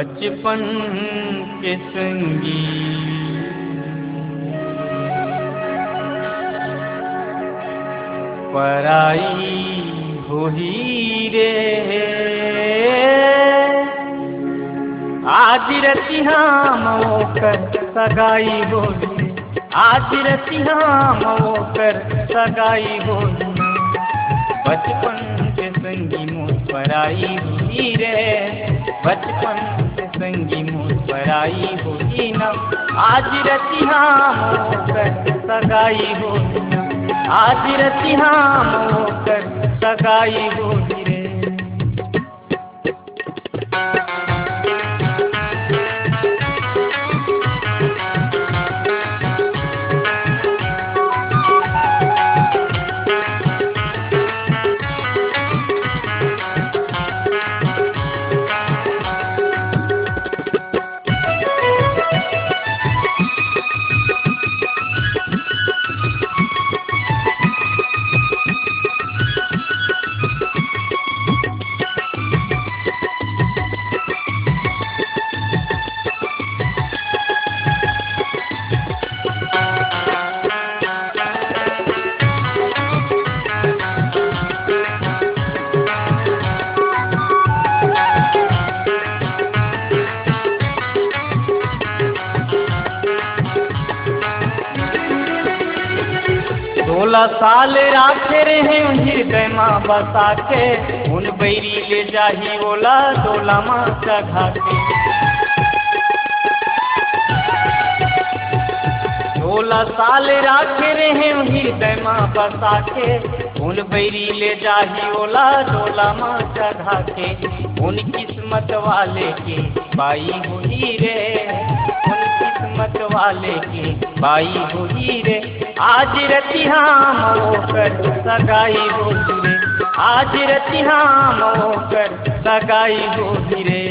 बचपन के संगी पराई होही रे। आज रतिहा मोकर सगाई होली, आज रतिहा मोकर सगाई होली। बचपन के संगी मोर पराई होली रे, बचपन के संगी मोर पराई होली न। आज रतिहा मोकर सगाई होली न, आज रतिहा मोकर सगाई होली रे। सोलह साल राखे रहे हृदय माँ बसा के, उन बैरी ले जाही ओला डोला माँ चढ़ा के। 16 साल राखे रहे हृदय माँ बसा के, उन बैरी ले जाही ओला डोला माँ चढ़ा के। उन किस्मत वाले की बाई हुई रे, उन किस्मत वाले की बाई हुई रे। आज रतिहा मोकर सगाई होली रे, आज रतिहा मोकर सगाई होली रे।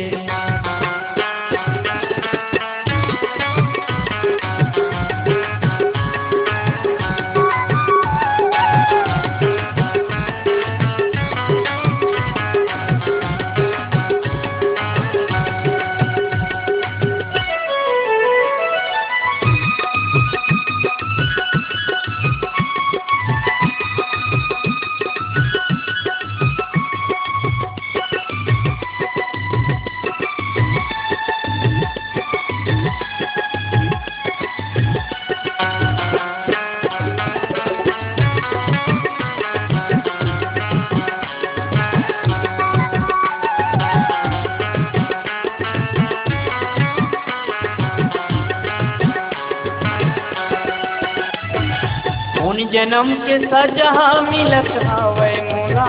जन्म के सजा मिलत हावै मोला,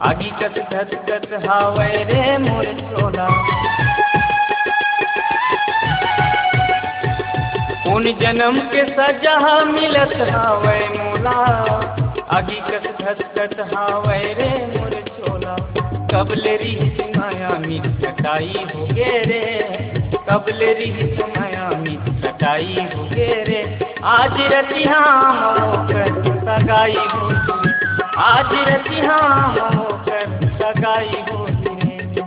आगी कत धत हावै रे मोर चोला। उन जन्म के सजा मिलत हावै मोला, आगी कत धत हावै रे मोर चोला। कबले रिहित माया मित कटाई होगे रे, कबले रिहित माया मित कटाई होगे रे। आज रतिहा मोकर सगाई होली, आज रतिहा मोकर सगाई होली रे।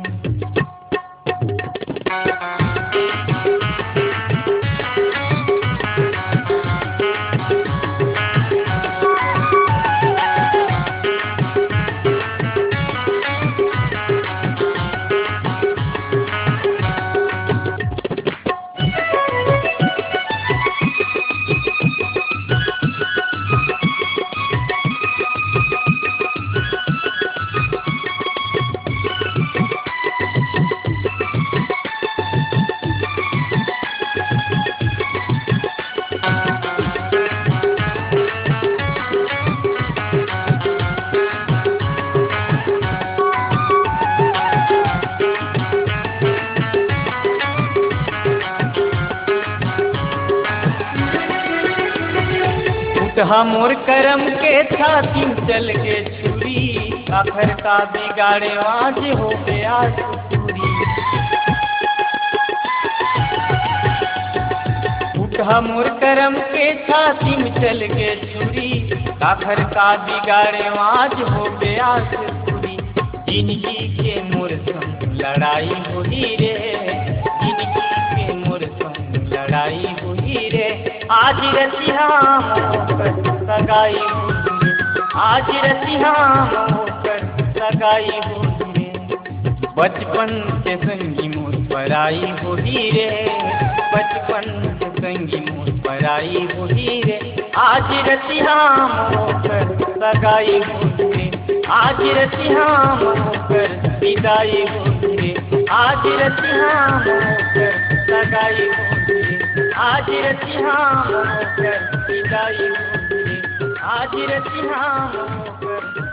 मोर करम के छाती चल के छुरी, आखर का बिगाड़े आज हो गया चूरी। उठा मोर करम के छाती में चल के छुरी, आखर का बिगाड़े आज हो गया चूरी। जिंदगी के मोर संग लड़ाई होली रे, आज रतिया होकर सगाई होली रे, आज रतिया होकर सगाई होली रे। बचपन के संगी मुस्कुराई होली रे, बचपन के संगी मुस्कुराई होली रे। आज रतिया होकर सगाई होली रे, आज रतिया होकर विदाई होली रे। आज रतिया होकर सगाई होली रे, आज रतिया होकर विदाई होली रे। आज रतिया होकर